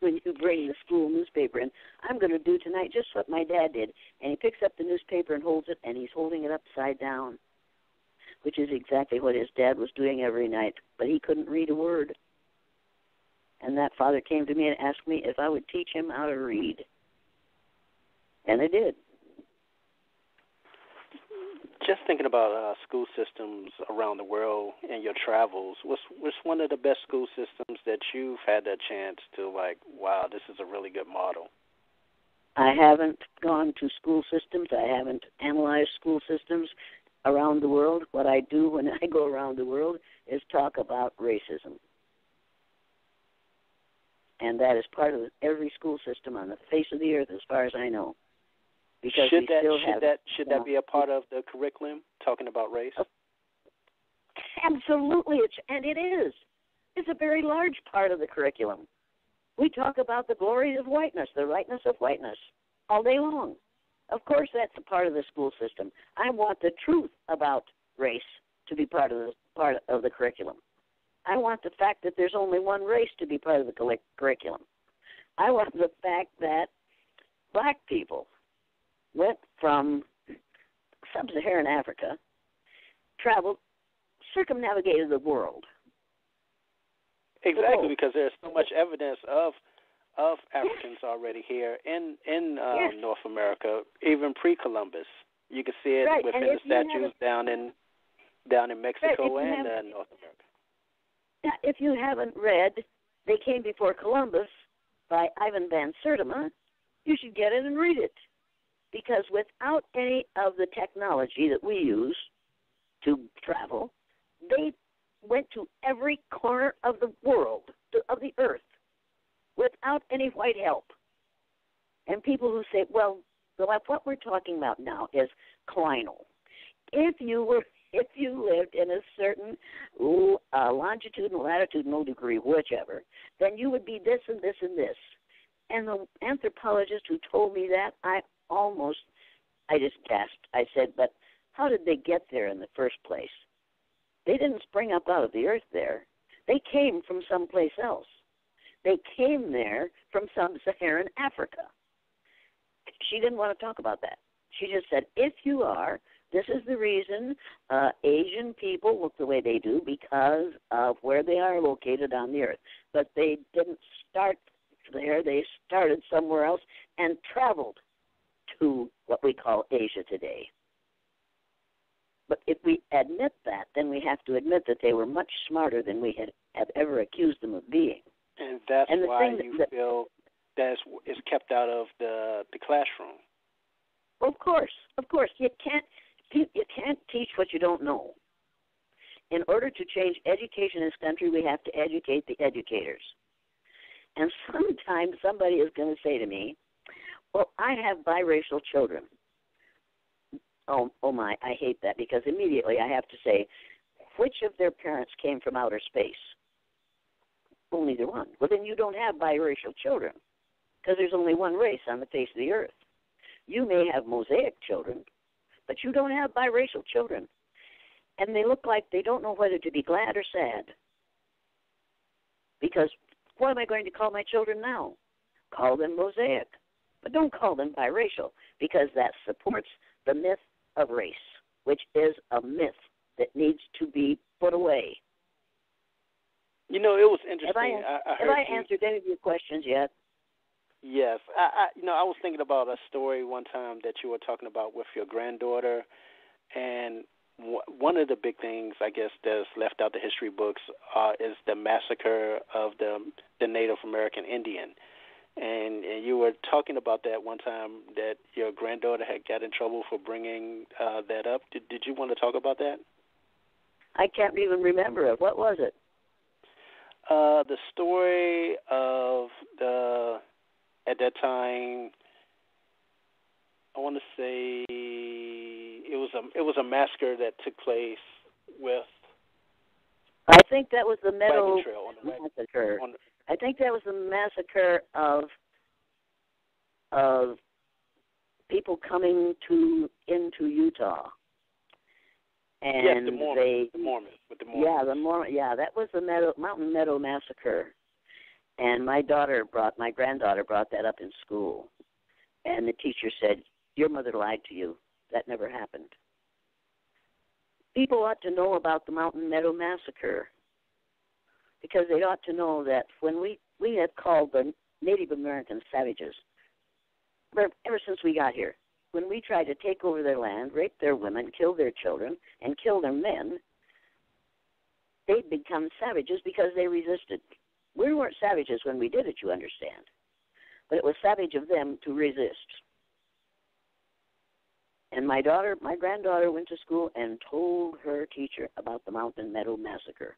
when you bring the school newspaper in, I'm going to do tonight just what my dad did. And he picks up the newspaper and holds it, and he's holding it upside down, which is exactly what his dad was doing every night, but he couldn't read a word. And that father came to me and asked me if I would teach him how to read. And I did. Just thinking about school systems around the world and your travels, what's one of the best school systems that you've had a chance to, like, wow, this is a really good model? I haven't gone to school systems. I haven't analyzed school systems around the world. What I do when I go around the world is talk about racism. And that is part of every school system on the face of the earth as far as I know. Because should that be a part of the curriculum, talking about race? Absolutely, and it is. It's a very large part of the curriculum. We talk about the glories of whiteness, the rightness of whiteness, all day long. Of course, that's a part of the school system. I want the truth about race to be part of the curriculum. I want the fact that there's only one race to be part of the curriculum. I want the fact that black people went from sub-Saharan Africa, traveled, circumnavigated the world. Exactly, because there's so much evidence of Africans already here in North America, even pre-Columbus. You can see it within the statues down in Mexico and North America. Now, if you haven't read They Came Before Columbus by Ivan Van Sertima, you should get it and read it. Because without any of the technology that we use to travel, they went to every corner of the world, of the earth, without any white help. And people who say, well, what we're talking about now is colonial. If you lived in a certain longitudinal, latitudinal degree, whichever, then you would be this and this and this. And the anthropologist who told me that, I just gasped. I said, but how did they get there in the first place? They didn't spring up out of the earth there. They came from someplace else. They came there from sub-Saharan Africa. She didn't want to talk about that. She just said, if you are, this is the reason Asian people look the way they do because of where they are located on the earth. But they didn't start there. They started somewhere else and traveled to what we call Asia today. But if we admit that, then we have to admit that they were much smarter than we have ever accused them of being. And that's why you feel that is kept out of the classroom. Of course. You can't teach what you don't know. In order to change education in this country, we have to educate the educators. And sometimes somebody is going to say to me, well, I have biracial children. Oh my, I hate that because immediately I have to say, which of their parents came from outer space? Well, neither one. Well, then you don't have biracial children because there's only one race on the face of the earth. You may have mosaic children, but you don't have biracial children. And they look like they don't know whether to be glad or sad. Because what am I going to call my children now? Call them mosaic. But don't call them biracial because that supports the myth of race, which is a myth that needs to be put away. You know, it was interesting. Have I answered any of your questions yet? Yes. I was thinking about a story one time that you were talking about with your granddaughter, and one of the big things, I guess, that's left out the history books is the massacre of the Native American Indian. And you were talking about that one time that your granddaughter had got in trouble for bringing that up. Did you want to talk about that? I can't even remember it. What was it? The story of at that time, I want to say it was a massacre that took place with. I think that was the Meadow Massacre. I think that was the massacre of people coming into Utah. And yes, the Mormons. Yeah, the Mormon. Yeah, that was the Mountain Meadow Massacre. And my granddaughter brought that up in school. And the teacher said, "Your mother lied to you. That never happened." People ought to know about the Mountain Meadow Massacre, because they ought to know that when we have called the Native Americans savages ever since we got here. When we tried to take over their land, rape their women, kill their children, and kill their men, they'd become savages because they resisted. We weren't savages when we did it, you understand. But it was savage of them to resist. And my granddaughter went to school and told her teacher about the Mountain Meadow Massacre.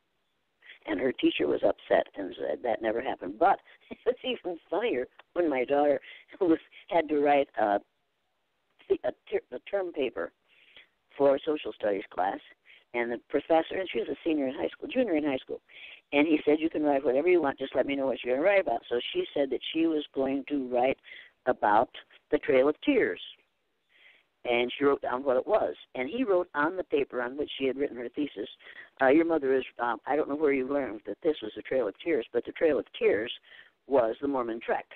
And her teacher was upset and said that never happened. But it's even funnier when my daughter had to write a term paper for a social studies class, and the professor, and she was a junior in high school, and he said, "You can write whatever you want, just let me know what you're going to write about." So she said that she was going to write about the Trail of Tears, and she wrote down what it was. And he wrote on the paper on which she had written her thesis, "Your mother is, I don't know where you learned that this was the Trail of Tears, but the Trail of Tears was the Mormon Trek.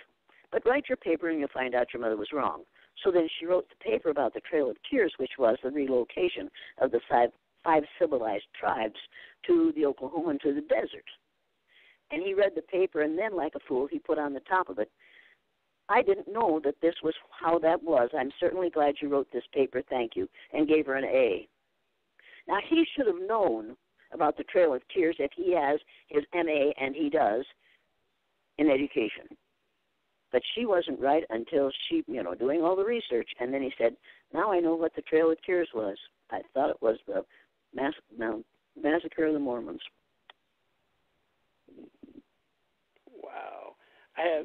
But write your paper and you'll find out your mother was wrong." So then she wrote the paper about the Trail of Tears, which was the relocation of the five civilized tribes to the Oklahoma, to the desert. And he read the paper, and then, like a fool, he put on the top of it, "I didn't know that this was how that was. I'm certainly glad you wrote this paper. Thank you," and gave her an A. Now, he should have known about the Trail of Tears if he has his MA, and he does, in education. But she wasn't right until she, doing all the research. And then he said, "Now I know what the Trail of Tears was. I thought it was the Massacre of the Mormons." Wow. I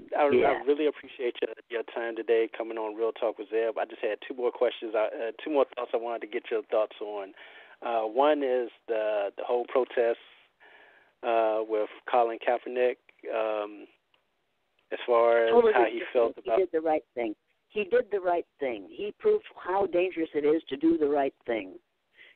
really appreciate your time today coming on Real Talk with Zeb. I just had two more questions, two more thoughts I wanted to get your thoughts on. One is the whole protest with Colin Kaepernick, as far as how he felt about... He did the right thing. He did the right thing. He proved how dangerous it is to do the right thing.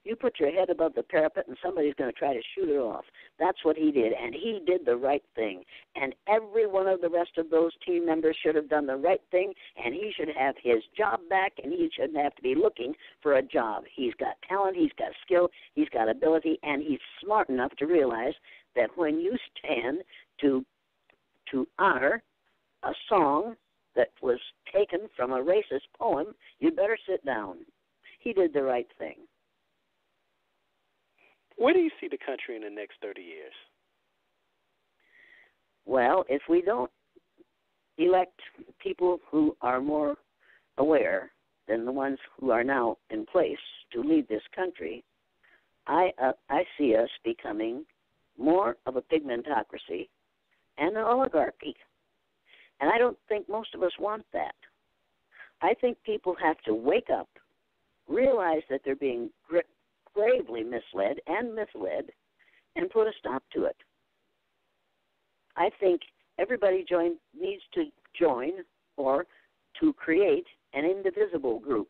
You put your head above the parapet and somebody's going to try to shoot it off. That's what he did, and he did the right thing. And every one of the rest of those team members should have done the right thing, and he should have his job back, and he shouldn't have to be looking for a job. He's got talent, he's got skill, he's got ability, and he's smart enough to realize that when you stand to honor a song that was taken from a racist poem, you better sit down. He did the right thing. Where do you see the country in the next 30 years? Well, if we don't elect people who are more aware than the ones who are now in place to lead this country, I see us becoming more of a pigmentocracy and an oligarchy. And I don't think most of us want that. I think people have to wake up, realize that they're being gravely misled and misled, and put a stop to it. I think everybody needs to join or to create an indivisible group.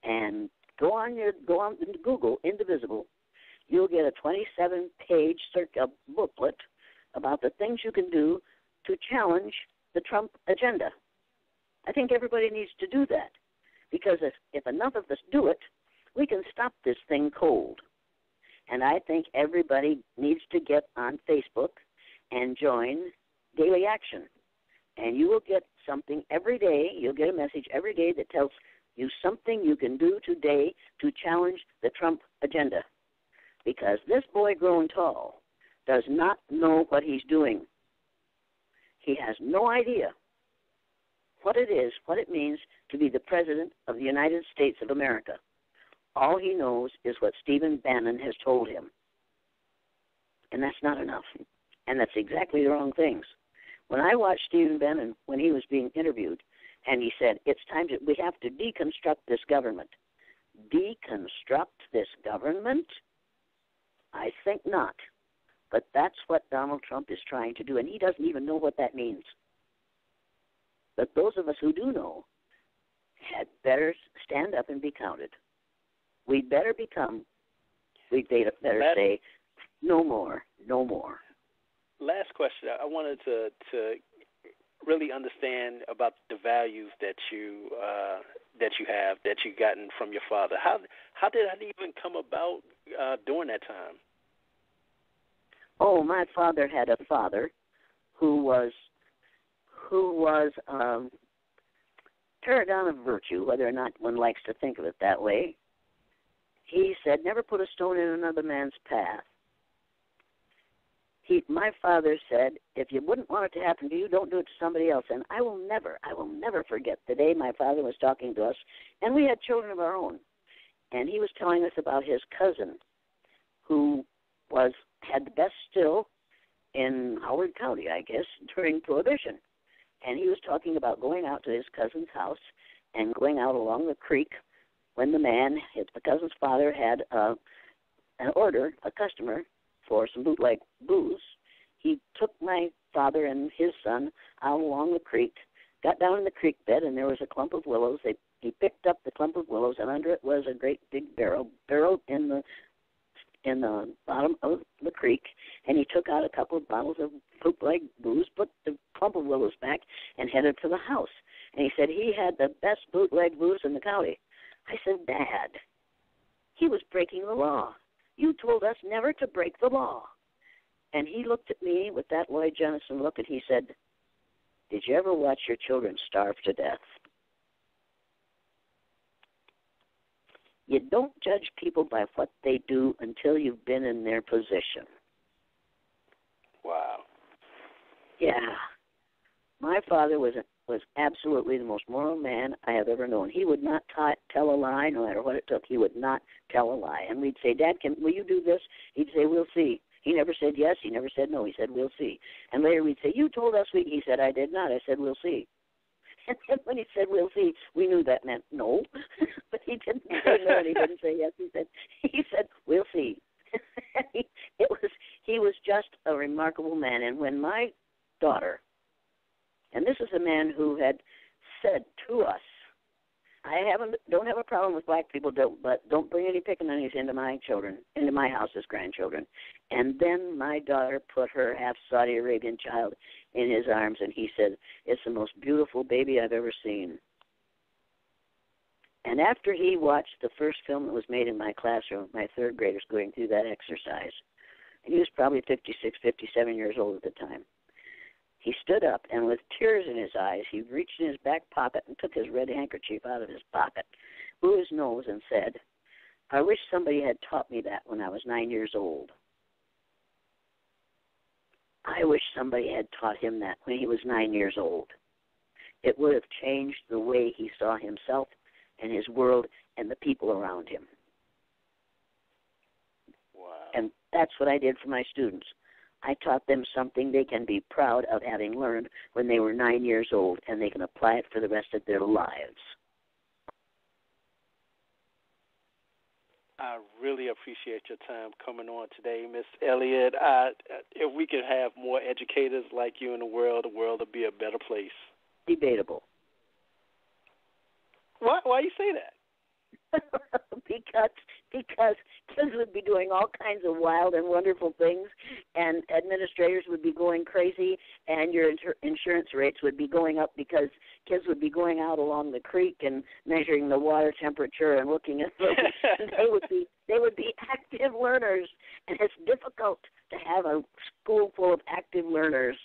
And go on Google Indivisible. You'll get a 27-page booklet about the things you can do to challenge the Trump agenda. I think everybody needs to do that, because if enough of us do it, we can stop this thing cold. And I think everybody needs to get on Facebook and join Daily Action. And you will get something every day. You'll get a message every day that tells you something you can do today to challenge the Trump agenda. Because this boy grown tall does not know what he's doing. He has no idea what it is, what it means to be the President of the United States of America. All he knows is what Stephen Bannon has told him. And that's not enough. And that's exactly the wrong things. When I watched Stephen Bannon when he was being interviewed, and he said, we have to deconstruct this government. Deconstruct this government? I think not. But that's what Donald Trump is trying to do, and he doesn't even know what that means. But those of us who do know had better stand up and be counted. We'd better say, no more, no more. Last question. I wanted to really understand about the values that you have, that you gotten from your father. How did that even come about during that time? Oh, my father had a father who was paragon of virtue, whether or not one likes to think of it that way. He said, never put a stone in another man's path. My father said, if you wouldn't want it to happen to you, don't do it to somebody else. And I will never forget the day my father was talking to us, and we had children of our own. And he was telling us about his cousin, who had the best still in Howard County, I guess, during Prohibition. And he was talking about going out to his cousin's house and going out along the creek when the cousin's father, had a customer for some bootleg booze. He took my father and his son out along the creek, got down in the creek bed, and there was a clump of willows. He picked up the clump of willows, and under it was a great big barrel burrowed in the bottom of the creek, and he took out a couple of bottles of bootleg booze, put the clump of willows back, and headed to the house. And he said he had the best bootleg booze in the county. I said, Dad, he was breaking the law. You told us never to break the law. And he looked at me with that Lloyd Jennison look, and he said, did you ever watch your children starve to death? You don't judge people by what they do until you've been in their position. Wow. Yeah. My father was absolutely the most moral man I have ever known. He would not tell a lie, no matter what it took. He would not tell a lie. And we'd say, Dad, will you do this? He'd say, we'll see. He never said yes. He never said no. He said, we'll see. And later we'd say, you told us we. He said, I did not. I said, we'll see. And then when he said, we'll see, we knew that meant no. But he didn't say no, and he didn't say yes. He said, we'll see. He was just a remarkable man. And when my daughter, and this is a man who had said to us, don't have a problem with black people, but don't bring any pickaninnies into my house as grandchildren. And then my daughter put her half Saudi Arabian child in his arms, and he said, it's the most beautiful baby I've ever seen. And after he watched the first film that was made in my classroom, my third graders going through that exercise, and he was probably 56, 57 years old at the time, he stood up, and with tears in his eyes, he reached in his back pocket and took his red handkerchief out of his pocket, blew his nose, and said, I wish somebody had taught me that when I was 9 years old. I wish somebody had taught him that when he was 9 years old. It would have changed the way he saw himself and his world and the people around him. Wow. And that's what I did for my students. I taught them something they can be proud of having learned when they were 9 years old, and they can apply it for the rest of their lives. I really appreciate your time coming on today, Miss Elliott. If we could have more educators like you in the world would be a better place. Debatable. Why you say that? because kids would be doing all kinds of wild and wonderful things, and administrators would be going crazy, and your insurance rates would be going up because kids would be going out along the creek and measuring the water temperature and looking at them. They would be active learners, and it's difficult to have a school full of active learners.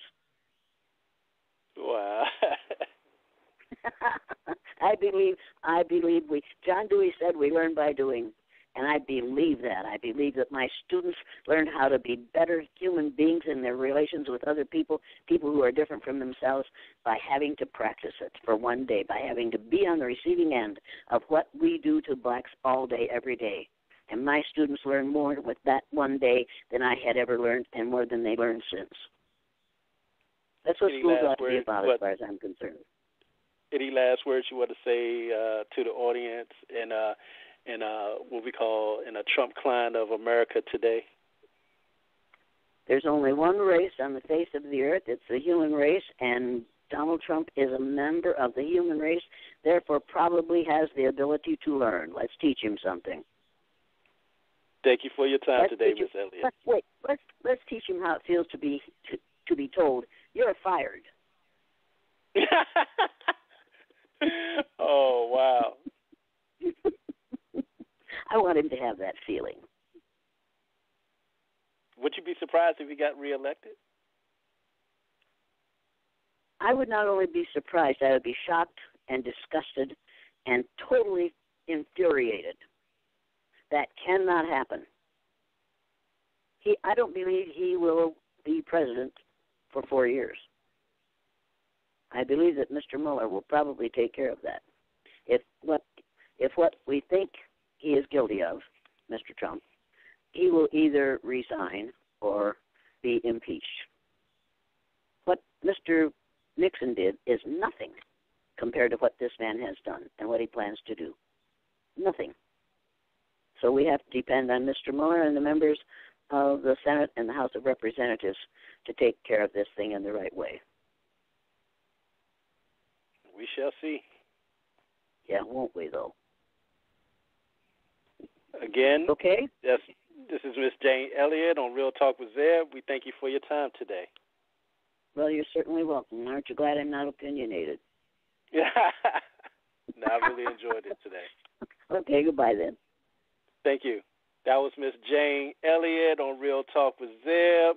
Wow. I believe John Dewey said we learn by doing, and I believe that. I believe that my students learn how to be better human beings in their relations with other people who are different from themselves, by having to practice it for one day, by having to be on the receiving end of what we do to blacks all day, every day. And my students learn more with that one day than I had ever learned, and more than they learned since. That's what schools ought to be about, as far as I'm concerned. Any last words you want to say to the audience in what we call in a Trump clan of America today? There's only one race on the face of the earth. It's the human race, and Donald Trump is a member of the human race, therefore probably has the ability to learn. Let's teach him something. Thank you for your time today, Ms. Elliott. Let's teach him how it feels to be told, you're fired. Oh, wow. I want him to have that feeling. Would you be surprised if he got reelected? I would not only be surprised, I would be shocked and disgusted and totally infuriated. That cannot happen. I don't believe he will be president for 4 years. I believe that Mr. Mueller will probably take care of that. If what we think he is guilty of, Mr. Trump, he will either resign or be impeached. What Mr. Nixon did is nothing compared to what this man has done and what he plans to do. Nothing. So we have to depend on Mr. Mueller and the members of the Senate and the House of Representatives to take care of this thing in the right way. We shall see. Yeah, won't we, though? Again, okay. Yes, this is Miss Jane Elliott on Real Talk with Zeb. We thank you for your time today. Well, you're certainly welcome. Aren't you glad I'm not opinionated? Yeah. No, I really enjoyed it today. Okay, goodbye then. Thank you. That was Miss Jane Elliott on Real Talk with Zeb.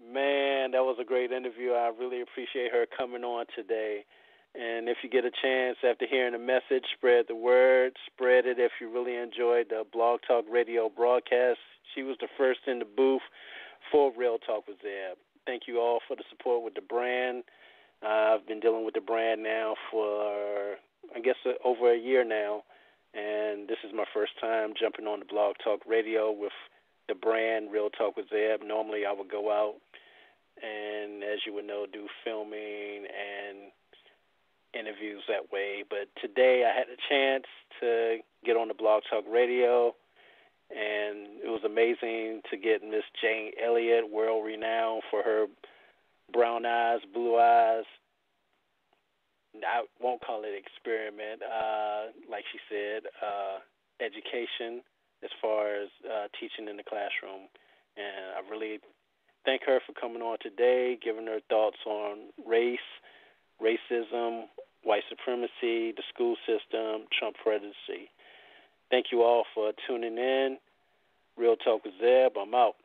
Man, that was a great interview. I really appreciate her coming on today. And if you get a chance after hearing the message, spread the word. Spread it if you really enjoyed the Blog Talk Radio broadcast. She was the first in the booth for Real Talk with Zeb. Thank you all for the support with the brand. I've been dealing with the brand now for, I guess, over a year now. And this is my first time jumping on the Blog Talk Radio with the brand Real Talk with Zeb. Normally I would go out and, as you would know, do filming and interviews that way. But today I had a chance to get on the Blog Talk Radio, and it was amazing to get Miss Jane Elliott, world-renowned for her brown eyes, blue eyes. I won't call it experiment, like she said, education as far as teaching in the classroom. And I really thank her for coming on today, giving her thoughts on race, racism, white supremacy, the school system, Trump presidency. Thank you all for tuning in. Real Talk with Zeb. I'm out.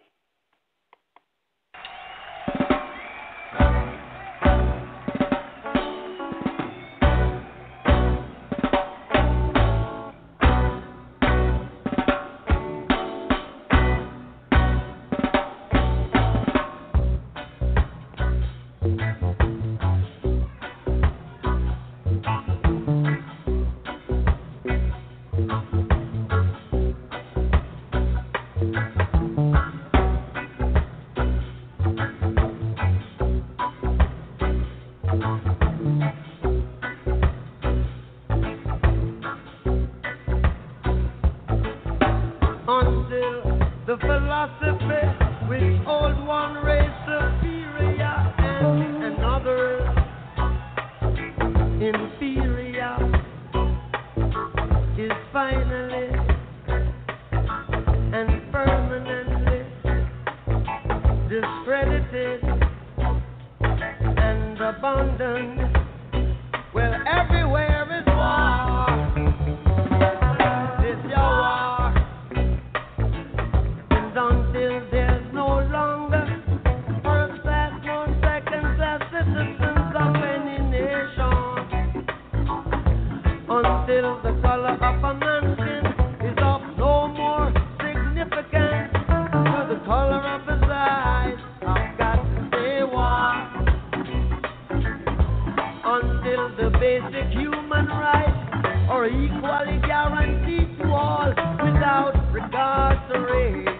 The philosophy which hold one race superior and another inferior is finally and permanently discredited and abandoned. Well, everywhere is war. It's your war. Until there's no longer first class, non second class citizens of any nation, until the color of a man's skin is of no more significance to the color of his eyes, I've got to say war. Until the basic human rights are equally guaranteed to all without regard to race.